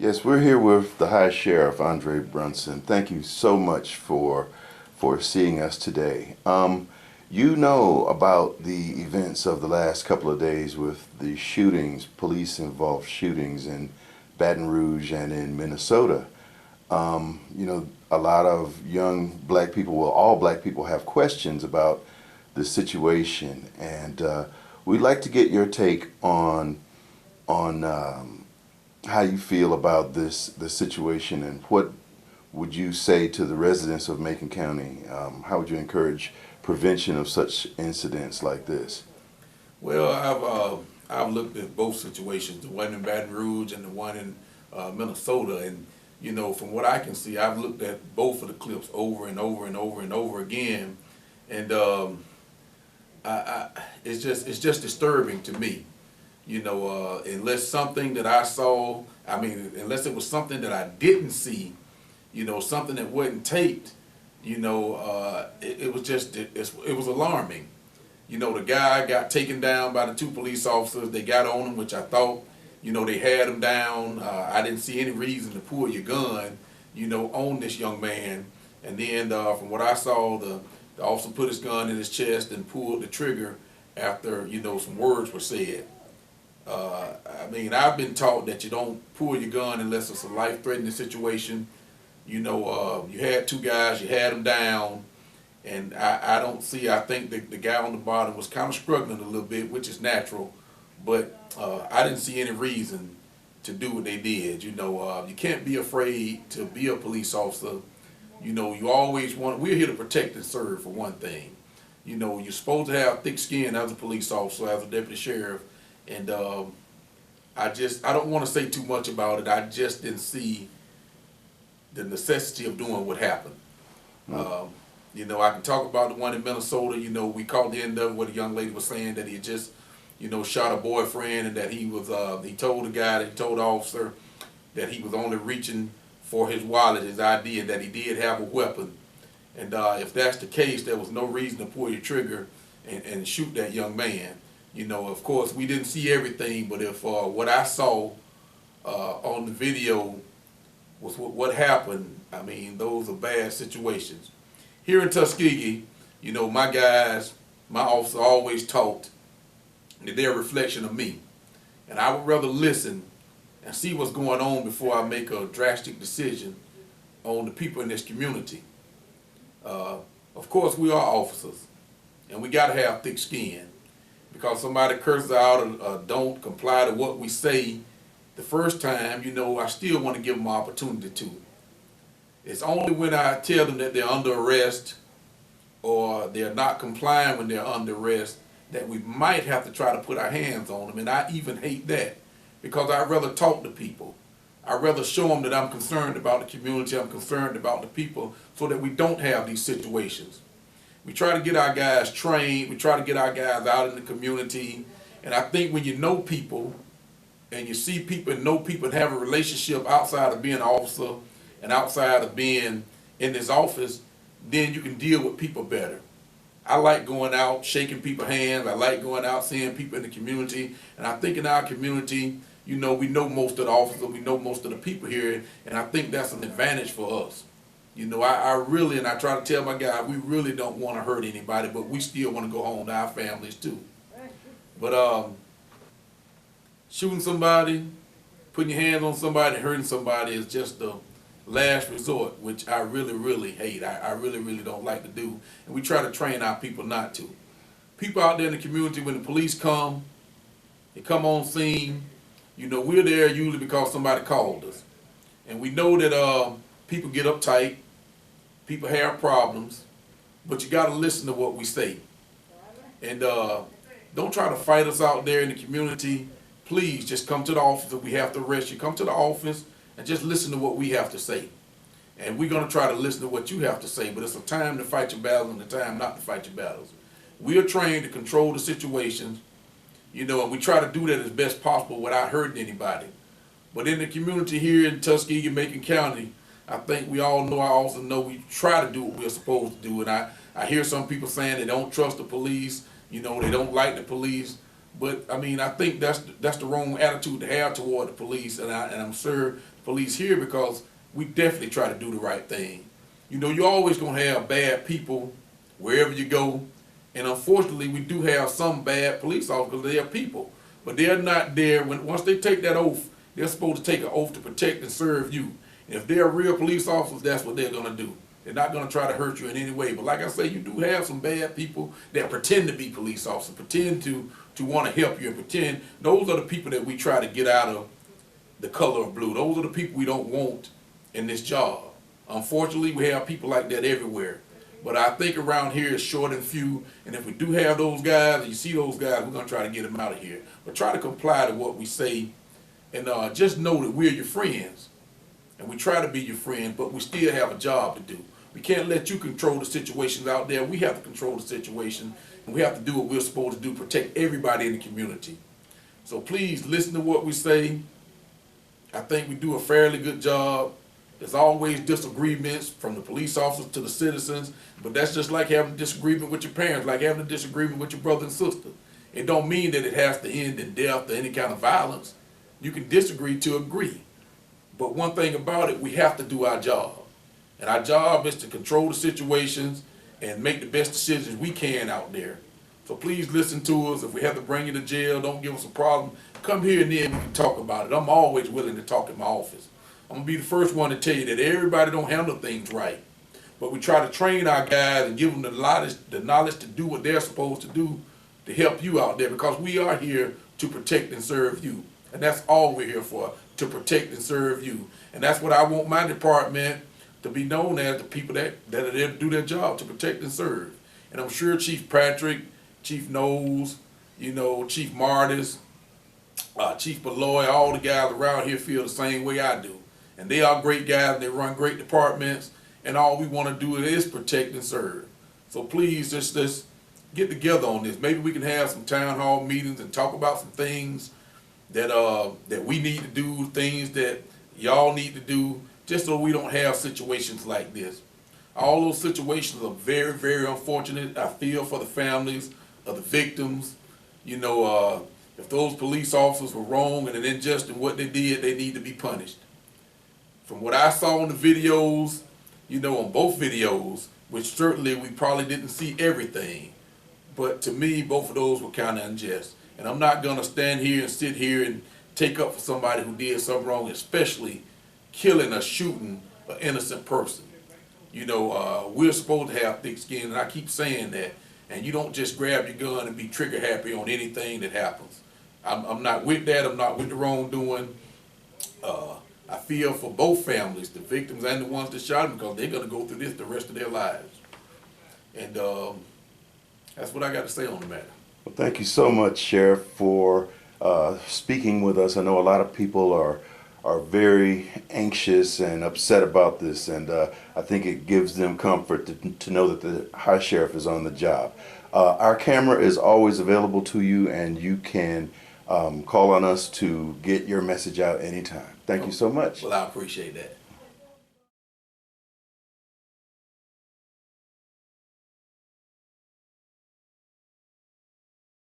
Yes, we're here with the High Sheriff, Andre Brunson. Thank you so much for seeing us today. You know about the events of the last couple of days with the shootings, police-involved shootings in Baton Rouge and in Minnesota. A lot of young black people, well, all black people have questions about the situation, and we'd like to get your take on how you feel about this situation, and what would you say to the residents of Macon County? How would you encourage prevention of such incidents like this? Well, I've looked at both situations, the one in Baton Rouge and the one in Minnesota, and from what I can see, I've looked at both of the clips over and over and over and over again, and it's just disturbing to me. Unless something that I saw, unless it was something that I didn't see, something that wasn't taped, it was alarming. The guy got taken down by the two police officers. They got on him, which I thought, they had him down. I didn't see any reason to pull your gun, on this young man. And then from what I saw, the officer put his gun in his chest and pulled the trigger after, some words were said. I've been taught that you don't pull your gun unless it's a life-threatening situation. You had two guys, you had them down, and I think the guy on the bottom was kind of struggling a little bit, which is natural, but I didn't see any reason to do what they did. You can't be afraid to be a police officer. You always we're here to protect and serve, for one thing. You're supposed to have thick skin as a police officer, as a deputy sheriff. And I don't want to say too much about it. I just didn't see the necessity of doing what happened. I can talk about the one in Minnesota. We caught the end of it where the young lady was saying that he had just, shot a boyfriend, and that he told the officer that he was only reaching for his wallet, his ID, and that he did have a weapon. And if that's the case, there was no reason to pull your trigger and shoot that young man. Of course, we didn't see everything, but if what I saw on the video was what happened, those are bad situations. Here in Tuskegee, my guys, my officer always taught that they're a reflection of me. And I would rather listen and see what's going on before I make a drastic decision on the people in this community. Of course, we are officers, and we got to have thick skin. Because somebody curses out or don't comply to what we say the first time, I still want to give them an opportunity to. It's only when I tell them that they're under arrest or they're not complying when they're under arrest that we might have to try to put our hands on them. And I even hate that, because I'd rather talk to people. I'd rather show them that I'm concerned about the community, I'm concerned about the people, so that we don't have these situations. We try to get our guys trained. We try to get our guys out in the community. And I think when you know people and you see people and know people and have a relationship outside of being an officer and outside of being in this office, then you can deal with people better. I like going out, shaking people's hands. I like going out, seeing people in the community. And I think in our community, we know most of the officers, we know most of the people here, and I think that's an advantage for us. I really, and I try to tell my guys, we really don't want to hurt anybody, but we still want to go home to our families too. But shooting somebody, putting your hands on somebody, hurting somebody is just the last resort, which I really, really hate. I really, really don't like to do. And we try to train our people not to. People out there in the community, when the police come, they come on scene, we're there usually because somebody called us. And we know that people get uptight, people have problems, but you got to listen to what we say. And don't try to fight us out there in the community. Please just come to the office if we have to arrest you. Come to the office and just listen to what we have to say. And we're going to try to listen to what you have to say, but it's a time to fight your battles and a time not to fight your battles. We are trained to control the situations, and we try to do that as best possible without hurting anybody. But in the community here in Tuskegee, Macon County, I think we all know, I also know we try to do what we're supposed to do. And I hear some people saying they don't trust the police, they don't like the police. But I think that's the wrong attitude to have toward the police. And I'm sure police here because we definitely try to do the right thing. You know, you're always going to have bad people wherever you go. And unfortunately, we do have some bad police officers. They are people. But they're not there. Once they take that oath, they're supposed to take an oath to protect and serve you. And if they're real police officers, that's what they're going to do. They're not going to try to hurt you in any way. But like I say, you do have some bad people that pretend to be police officers, pretend to want to help you, and pretend. Those are the people that we try to get out of the color of blue. Those are the people we don't want in this job. Unfortunately, we have people like that everywhere. But I think around here it's short and few. And if we do have those guys, and you see those guys, we're going to try to get them out of here. But try to comply to what we say. And just know that we're your friends. And we try to be your friends, but we still have a job to do. We can't let you control the situations out there. We have to control the situation. And we have to do what we're supposed to do, protect everybody in the community. So please listen to what we say. I think we do a fairly good job. There's always disagreements from the police officers to the citizens, but that's just like having a disagreement with your parents, like having a disagreement with your brother and sister. It don't mean that it has to end in death or any kind of violence. You can disagree to agree. But one thing about it, we have to do our job. And our job is to control the situations and make the best decisions we can out there. So please listen to us. If we have to bring you to jail, don't give us a problem. Come here and then we can talk about it. I'm always willing to talk in my office. I'm going to be the first one to tell you that everybody don't handle things right. But we try to train our guys and give them the knowledge to do what they're supposed to do to help you out there, because we are here to protect and serve you. And that's all we're here for, to protect and serve you. And that's what I want my department to be known as, the people that are there to do their job, to protect and serve. And I'm sure Chief Patrick, Chief Knowles, you know, Chief Martis, Chief Beloy, all the guys around here feel the same way I do. And they are great guys, and they run great departments, and all we want to do is protect and serve. So please just get together on this. Maybe we can have some town hall meetings and talk about some things that we need to do, things that y'all need to do, just so we don't have situations like this. All those situations are very, very unfortunate. I feel for the families of the victims. You know, if those police officers were wrong and unjust in what they did, they need to be punished. From what I saw in the videos, you know, on both videos, which certainly we probably didn't see everything, but to me, both of those were kind of unjust. And I'm not going to stand here and sit here and take up for somebody who did something wrong, especially killing or shooting an innocent person. You know, we're supposed to have thick skin, and I keep saying that. And you don't just grab your gun and be trigger happy on anything that happens. I'm not with that. I'm not with the wrongdoing. I feel for both families, the victims and the ones that shot them, because they're going to go through this the rest of their lives. And that's what I got to say on the matter. Well, thank you so much, Sheriff, for speaking with us. I know a lot of people are very anxious and upset about this, and I think it gives them comfort to know that the High Sheriff is on the job. Our camera is always available to you, and you can call on us to get your message out anytime. Thank you so much. Well, I appreciate that.